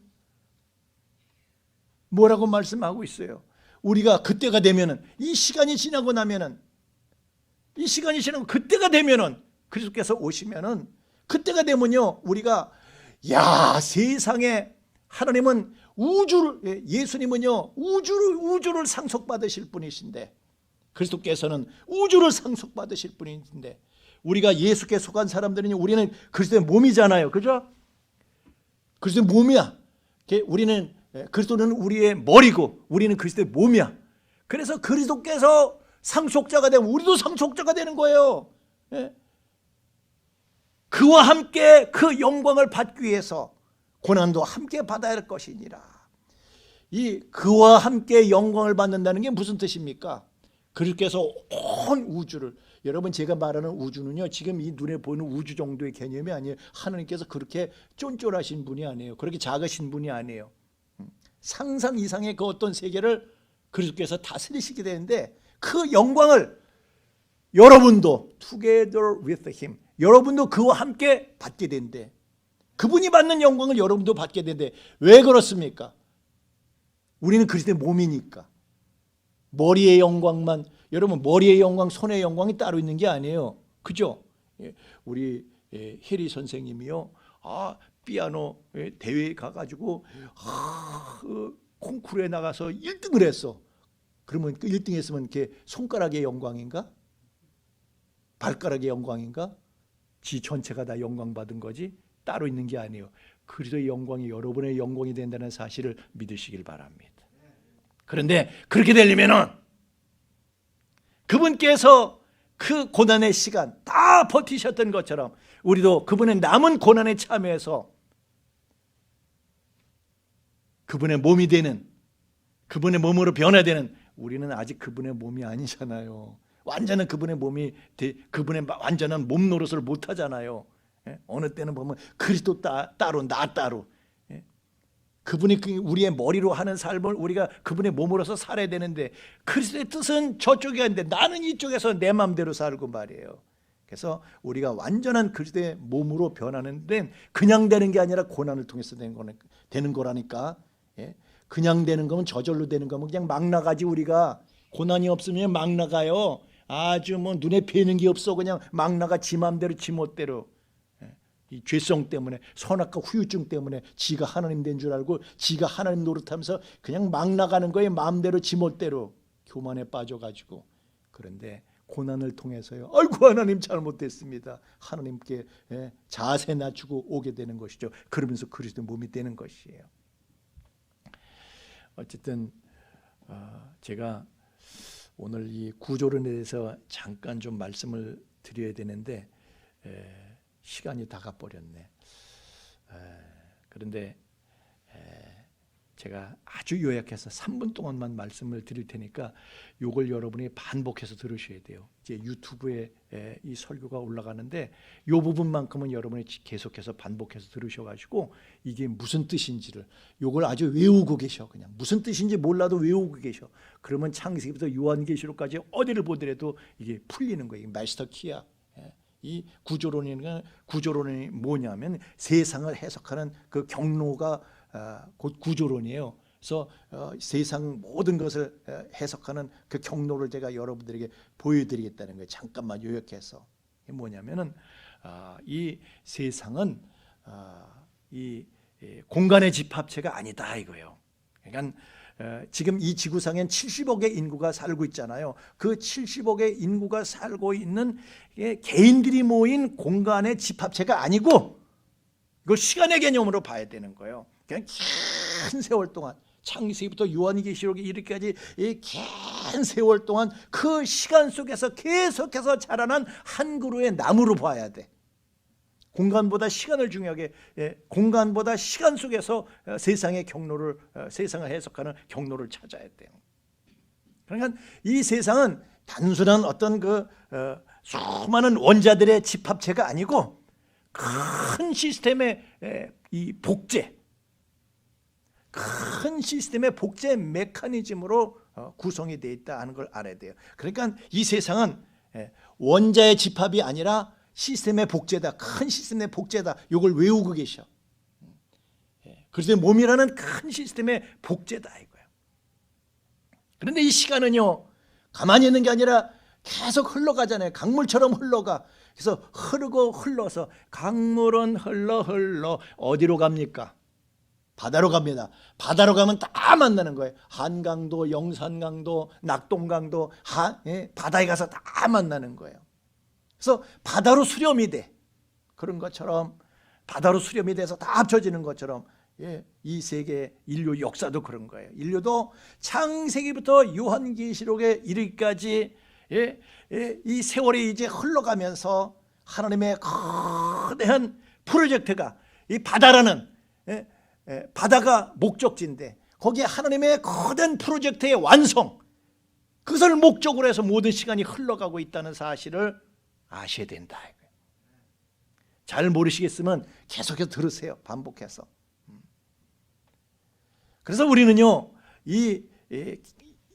뭐라고 말씀하고 있어요? 우리가 그때가 되면은 이 시간이 지나고 나면은 그때가 되면은 그리스도께서 오시면은 그때가 되면요 우리가 세상에 하나님은 예수님은요 우주를 상속받으실 분이신데 그리스도께서는 우주를 상속받으실 분이신데 우리가 예수께 속한 사람들은 우리는 그리스도의 몸이잖아요. 그죠? 그리스도의 몸이야. 그리스도는 우리의 머리고 우리는 그리스도의 몸이야. 그래서 그리스도께서 상속자가 되면 우리도 상속자가 되는 거예요. 그와 함께 그 영광을 받기 위해서 고난도 함께 받아야 할 것이니라. 이 그와 함께 영광을 받는다는 게 무슨 뜻입니까? 그리스도께서 온 우주를, 여러분 제가 말하는 우주는요 지금 이 눈에 보이는 우주 정도의 개념이 아니에요. 하나님께서 그렇게 쫀쫀하신 분이 아니에요. 그렇게 작으신 분이 아니에요. 상상 이상의 그 어떤 세계를 그리스도께서 다스리시게 되는데 그 영광을 여러분도 together with him, 여러분도 그와 함께 받게 된대. 그분이 받는 영광을 여러분도 받게 된대. 왜 그렇습니까? 우리는 그리스도의 몸이니까. 머리의 영광만, 여러분 머리의 영광, 손의 영광이 따로 있는 게 아니에요. 그죠? 우리 혜리 선생님이요, 피아노 대회에 가가지고 콩쿠르에 나가서 1등을 했어. 그러면 그 1등 했으면 이렇게 손가락의 영광인가? 발가락의 영광인가? 지 전체가 다 영광 받은 거지 따로 있는 게 아니에요. 그리스도의 영광이 여러분의 영광이 된다는 사실을 믿으시길 바랍니다. 그런데 그렇게 되려면은 그분께서 그 고난의 시간 다 버티셨던 것처럼 우리도 그분의 남은 고난에 참여해서 그분의 몸이 되는, 그분의 몸으로 변화되는, 우리는 아직 그분의 몸이 아니잖아요. 완전한 그분의 몸이, 그분의 완전한 몸 노릇을 못 하잖아요. 어느 때는 보면 그리스도 따로 나 따로, 그분이 우리의 머리로 하는 삶을 우리가 그분의 몸으로서 살아야 되는데 그리스도의 뜻은 저쪽이 아닌데 나는 이쪽에서 내 마음대로 살고 말이에요. 그래서 우리가 완전한 그리스도의 몸으로 변하는 데는 그냥 되는 게 아니라 고난을 통해서 되는 거라니까. 그냥 되는 거면 저절로 되는 거면 그냥 막 나가지. 우리가 고난이 없으면 막 나가요. 아주 뭐 눈에 뵈는 게 없어. 그냥 막 나가 지 마음대로 지 멋대로. 이 죄성 때문에, 선악과 후유증 때문에 지가 하나님 된 줄 알고 지가 하나님 노릇하면서 그냥 막 나가는 거예요. 마음대로 지 멋대로 교만에 빠져가지고. 그런데 고난을 통해서요, 아이고 하나님 잘못됐습니다, 하나님께 자세 낮추고 오게 되는 것이죠. 그러면서 그리스도 몸이 되는 것이에요. 어쨌든 제가 오늘 이 구조론에 대해서 잠깐 좀 말씀을 드려야 되는데 시간이 다 가버렸네. 그런데 제가 아주 요약해서 3분 동안만 말씀을 드릴 테니까 이걸 여러분이 반복해서 들으셔야 돼요. 이제 유튜브에 이 설교가 올라가는데 이 부분만큼은 여러분이 계속해서 반복해서 들으셔가지고 이게 무슨 뜻인지를 이걸 아주 외우고 계셔. 그냥 무슨 뜻인지 몰라도 외우고 계셔. 그러면 창세기부터 요한계시록까지 어디를 보더라도 이게 풀리는 거예요. 마스터 키야. 이 구조론이 뭐냐면 세상을 해석하는 그 경로가 곧 구조론이에요. 그래서 세상 모든 것을 해석하는 그 경로를 제가 여러분들에게 보여드리겠다는 거예요. 잠깐만 요약해서. 이게 뭐냐면은 이 세상은 이 공간의 집합체가 아니다 이거예요. 그러니까 지금 이 지구상엔 70억의 인구가 살고 있잖아요. 그 70억의 인구가 살고 있는 개인들이 모인 공간의 집합체가 아니고 이걸 시간의 개념으로 봐야 되는 거예요. 그냥 긴 세월 동안 창세기부터 요한계시록에 이르기까지 이 긴 세월 동안 그 시간 속에서 계속해서 자라난 한 그루의 나무로 봐야 돼. 공간보다 시간을 중요하게, 공간보다 시간 속에서 세상의 경로를, 세상을 해석하는 경로를 찾아야 돼요. 그러니까 이 세상은 단순한 어떤 그 수많은 원자들의 집합체가 아니고 큰 시스템의 이 복제, 큰 시스템의 복제 메커니즘으로 구성이 되어 있다 하는 걸 알아야 돼요. 그러니까 이 세상은 원자의 집합이 아니라 시스템의 복제다. 큰 시스템의 복제다. 이걸 외우고 계셔. 그래서 몸이라는 큰 시스템의 복제다 이거예요. 그런데 이 시간은요, 가만히 있는 게 아니라 계속 흘러가잖아요. 강물처럼 흘러가. 그래서 흐르고 흘러서 강물은 흘러 어디로 갑니까? 바다로 갑니다. 바다로 가면 다 만나는 거예요. 한강도, 영산강도, 낙동강도 바다에 가서 다 만나는 거예요. 그래서 바다로 수렴이 돼. 그런 것처럼 바다로 수렴이 돼서 다 합쳐지는 것처럼 이 세계 인류 역사도 그런 거예요. 인류도 창세기부터 요한계시록에 이르기까지 이 세월이 이제 흘러가면서 하나님의 거대한 프로젝트가, 이 바다라는 바다가 목적지인데 거기에 하나님의 거대한 프로젝트의 완성, 그것을 목적으로 해서 모든 시간이 흘러가고 있다는 사실을 아셔야 된다. 잘 모르시겠으면 계속해서 들으세요. 반복해서. 그래서 우리는요, 이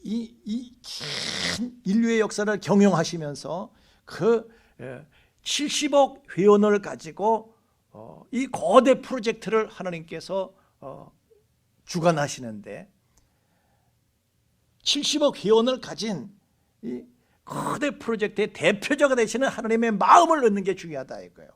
긴 인류의 역사를 경영하시면서 그 70억 회원을 가지고 이 거대 프로젝트를 하나님께서 주관하시는데 70억 회원을 가진 이 거대 프로젝트의 대표자가 되시는 하나님의 마음을 얻는 게 중요하다 이거예요.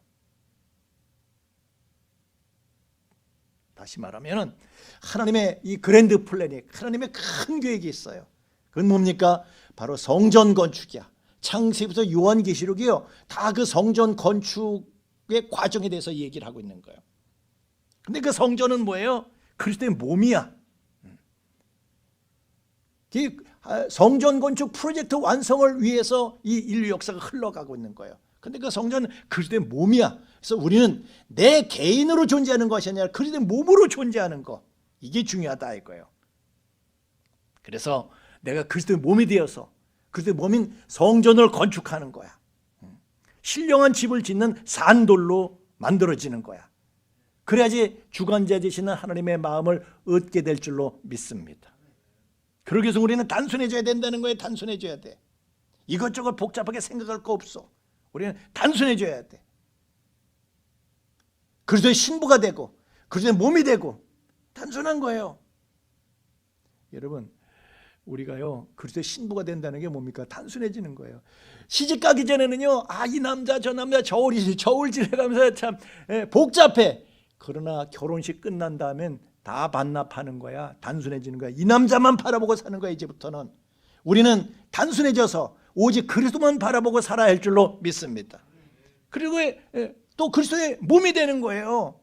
다시 말하면 하나님의 이 그랜드 플래닝, 하나님의 큰 계획이 있어요. 그건 뭡니까? 바로 성전 건축이야. 창세기부터 요한계시록이요, 다 그 성전 건축의 과정에 대해서 얘기를 하고 있는 거예요. 근데 그 성전은 뭐예요? 그리스도의 몸이야. 성전 건축 프로젝트 완성을 위해서 이 인류 역사가 흘러가고 있는 거예요. 근데 그 성전은 그리스도의 몸이야. 그래서 우리는 내 개인으로 존재하는 것이 아니라 그리스도의 몸으로 존재하는 거, 이게 중요하다 이거예요. 그래서 내가 그리스도의 몸이 되어서 그리스도의 몸인 성전을 건축하는 거야. 신령한 집을 짓는 산돌로 만들어지는 거야. 그래야지 주관자 되시는 하나님의 마음을 얻게 될 줄로 믿습니다. 그러기 위해서 우리는 단순해져야 된다는 거예요. 단순해져야 돼. 이것저것 복잡하게 생각할 거 없어. 우리는 단순해져야 돼. 그리스도의 신부가 되고 그리스도의 몸이 되고 단순한 거예요. 여러분, 우리가요 그리스도의 신부가 된다는 게 뭡니까? 단순해지는 거예요. 시집 가기 전에는요, 이 남자 저 남자 저울질 해가면서 참 복잡해. 그러나 결혼식 끝난 다음엔 다 반납하는 거야. 단순해지는 거야. 이 남자만 바라보고 사는 거야. 이제부터는 우리는 단순해져서 오직 그리스도만 바라보고 살아야 할 줄로 믿습니다. 그리고 또 그리스도의 몸이 되는 거예요.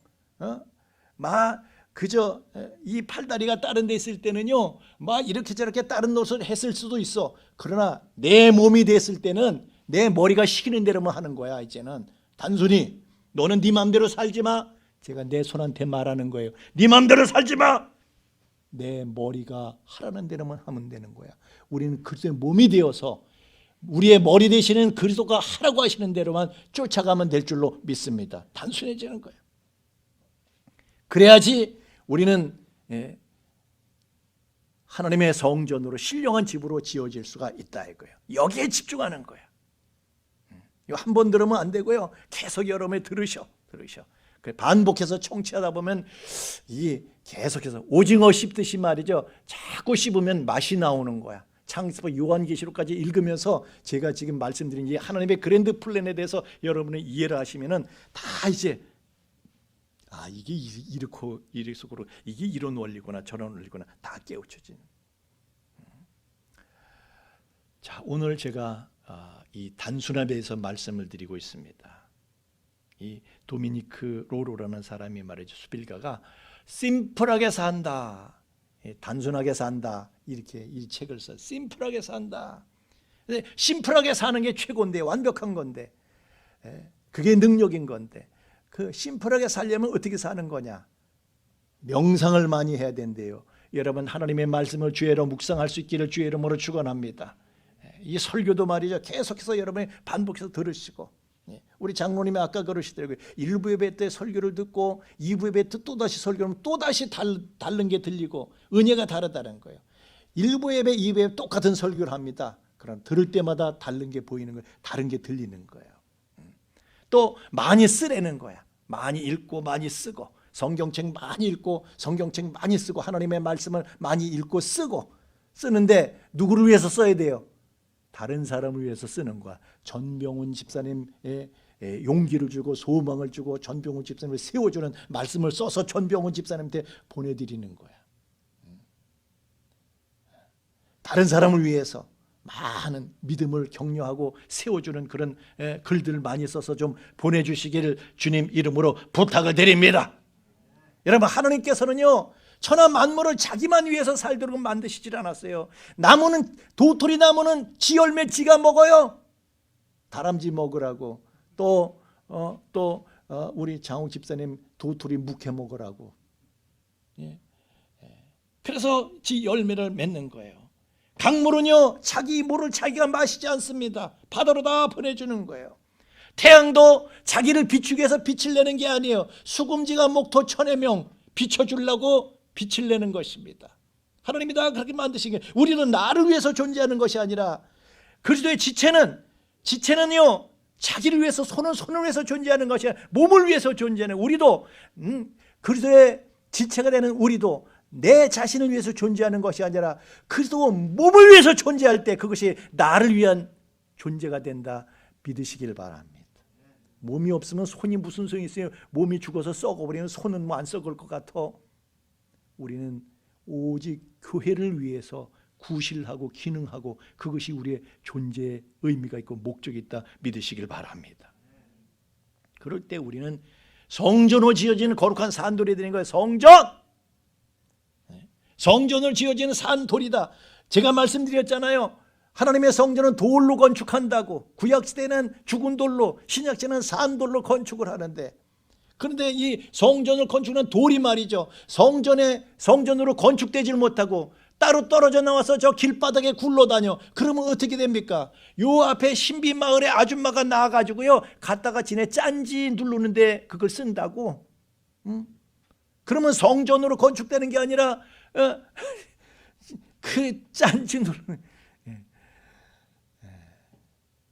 그저 이 팔다리가 다른 데 있을 때는요, 막 이렇게 저렇게 다른 노릇을 했을 수도 있어. 그러나 내 몸이 됐을 때는 내 머리가 시키는 대로만 하는 거야. 이제는 단순히 너는 네 마음대로 살지 마. 제가 내 손한테 말하는 거예요. 네 마음대로 살지 마. 내 머리가 하라는 대로만 하면 되는 거야. 우리는 그리스도의 몸이 되어서 우리의 머리 되시는 그리스도가 하라고 하시는 대로만 쫓아가면 될 줄로 믿습니다. 단순해지는 거예요. 그래야지 우리는 하나님의 성전으로 신령한 집으로 지어질 수가 있다 이거예요. 여기에 집중하는 거야. 이거 한 번 들으면 안 되고요, 계속 여러분이 들으셔. 반복해서 청취하다 보면 이 계속해서 오징어 씹듯이 말이죠, 자꾸 씹으면 맛이 나오는 거야. 창세기부터 요한계시록까지 읽으면서 제가 지금 말씀드린 이 하나님의 그랜드 플랜에 대해서 여러분이 이해를 하시면은 다 이제 이게 이렇고 이게 이런 원리구나 저런 원리구나 다 깨우쳐지는. 자, 오늘 제가 이 단순함에 대해서 말씀을 드리고 있습니다. 이 도미니크 로로라는 사람이 말이죠, 수필가가 심플하게 산다, 단순하게 산다, 이렇게 이 책을 써. 심플하게 산다. 심플하게 사는 게 최고인데, 완벽한 건데, 그게 능력인 건데, 그 심플하게 살려면 어떻게 사는 거냐? 명상을 많이 해야 된대요. 여러분, 하나님의 말씀을 주의 이름으로 묵상할 수 있기를 주의 이름으로 축원합니다. 이 설교도 말이죠, 계속해서 여러분이 반복해서 들으시고, 우리 장로님이 아까 그러시더라고요. 1부 예배 때 설교를 듣고 2부 예배 때 또다시 설교하면 또다시 다른 게 들리고 은혜가 다르다는 거예요. 1부 예배, 2부 예배 똑같은 설교를 합니다. 그럼 들을 때마다 다른 게 보이는 거예요. 다른 게 들리는 거예요. 또 많이 쓰라는 거야. 많이 읽고 많이 쓰고, 성경책 많이 읽고 성경책 많이 쓰고, 하나님의 말씀을 많이 읽고 쓰는데 누구를 위해서 써야 돼요? 다른 사람을 위해서 쓰는 거야. 전병훈 집사님의 용기를 주고 소망을 주고 전병훈 집사님을 세워주는 말씀을 써서 전병훈 집사님한테 보내드리는 거야. 다른 사람을 위해서 많은 믿음을 격려하고 세워주는 그런 글들을 많이 써서 좀 보내주시기를 주님 이름으로 부탁을 드립니다. 여러분, 하나님께서는요, 천하 만물을 자기만 위해서 살도록 만드시질 않았어요. 나무는, 도토리 나무는 지 열매 지가 먹어요. 다람쥐 먹으라고. 또 우리 장욱 집사님 도토리 묵해 먹으라고. 그래서 지 열매를 맺는 거예요. 강물은요, 자기 물을 자기가 마시지 않습니다. 바다로 다 보내주는 거예요. 태양도 자기를 비추기 위해서 빛을 내는 게 아니에요. 수금지가 목토 천의 명 비춰주려고 빛을 내는 것입니다. 하나님이 다 그렇게 만드신 게, 우리는 나를 위해서 존재하는 것이 아니라 그리스도의 지체는 지체는요, 자기를 위해서, 손은 손을 위해서 존재하는 것이 아니라 몸을 위해서 존재하는, 우리도 그리스도의 지체가 되는 우리도 내 자신을 위해서 존재하는 것이 아니라 그리스도 몸을 위해서 존재할 때 그것이 나를 위한 존재가 된다 믿으시길 바랍니다. 몸이 없으면 손이 무슨 소용이 있어요? 몸이 죽어서 썩어버리면 손은 뭐 안 썩을 것 같아. 우리는 오직 교회를 위해서 구실하고 기능하고 그것이 우리의 존재의 의미가 있고 목적이 있다 믿으시길 바랍니다. 그럴 때 우리는 성전으로 지어지는 거룩한 산돌이 되는 거예요. 성전을 지어지는 산돌이다. 제가 말씀드렸잖아요. 하나님의 성전은 돌로 건축한다고. 구약시대는 죽은 돌로, 신약시대는 산돌로 건축을 하는데, 그런데 이 성전을 건축하는 돌이 말이죠, 성전으로 건축되지 못하고 따로 떨어져 나와서 저 길바닥에 굴러다녀. 그러면 어떻게 됩니까? 요 앞에 신비마을에 아줌마가 나와가지고요, 갔다가 지네 짠지 누르는데 그걸 쓴다고? 그러면 성전으로 건축되는 게 아니라 그 짠지 누르는.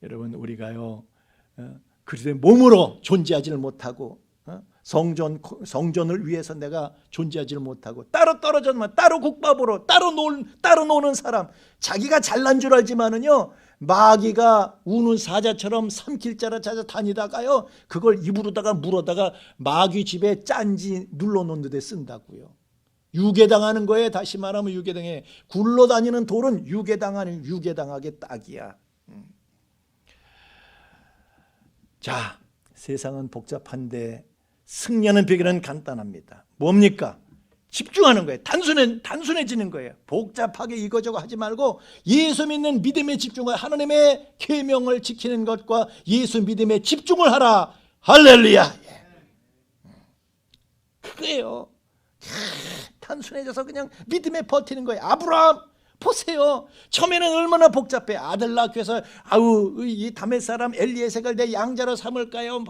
여러분, 우리가요 그리스도의 몸으로 존재하지를 못하고 성전을 위해서 내가 존재하지를 못하고 따로 떨어졌만 따로 국밥으로 따로 노는 사람, 자기가 잘난 줄 알지만은요 마귀가 우는 사자처럼 삼킬자라 찾아 다니다가요 그걸 입으로다가 물어다가 마귀 집에 짠지 눌러놓는 데 쓴다고요. 유괴당하는 거예요. 다시 말하면 유괴당해. 굴러다니는 돌은 유괴당하게 딱이야. 자, 세상은 복잡한데 승리하는 비결은 간단합니다. 뭡니까? 집중하는 거예요. 단순해지는 거예요. 복잡하게 이거저거 하지 말고 예수 믿는 믿음에 집중하여 하나님의 계명을 지키는 것과 예수 믿음에 집중을 하라. 할렐루야. 그거예요. 단순해져서 그냥 믿음에 버티는 거예요. 아브라함 보세요. 처음에는 얼마나 복잡해. 아들 낳기 위해서 이 다메 사람 엘리에셀을 내 양자로 삼을까요?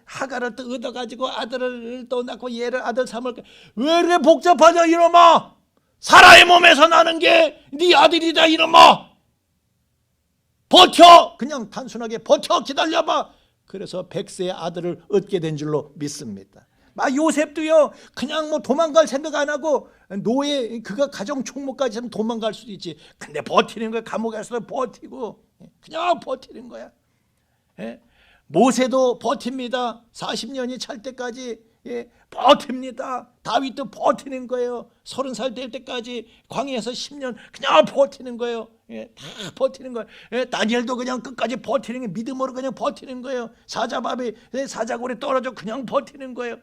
하가를 또 얻어가지고 아들을 또 낳고 얘를 아들 삼을까? 왜 이렇게 복잡하냐 이놈아? 사라의 몸에서 나는 게 네 아들이다 이놈아. 버텨. 그냥 단순하게 버텨. 기다려봐. 그래서 100세의 아들을 얻게 된 줄로 믿습니다. 요셉도요 그냥 뭐 도망갈 생각 안 하고 그가 가정 총무까지 하면 도망갈 수도 있지. 근데 버티는 거야. 감옥에서도 버티고 그냥 버티는 거야. 모세도 버팁니다. 40년이 찰 때까지 버팁니다. 다윗도 버티는 거예요. 30살 될 때까지 광야에서 10년 그냥 버티는 거예요. 다 버티는 거예요. 다니엘도 그냥 끝까지 버티는 거예요. 믿음으로 그냥 버티는 거예요. 사자굴에 떨어져 그냥 버티는 거예요.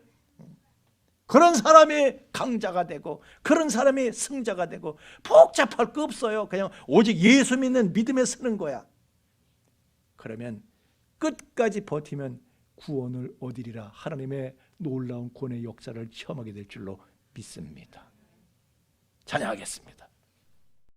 그런 사람이 강자가 되고 그런 사람이 승자가 되고 복잡할 거 없어요. 그냥 오직 예수 믿는 믿음에 서는 거야. 그러면 끝까지 버티면 구원을 얻으리라. 하나님의 놀라운 구원의 역사를 체험하게 될 줄로 믿습니다. 찬양하겠습니다.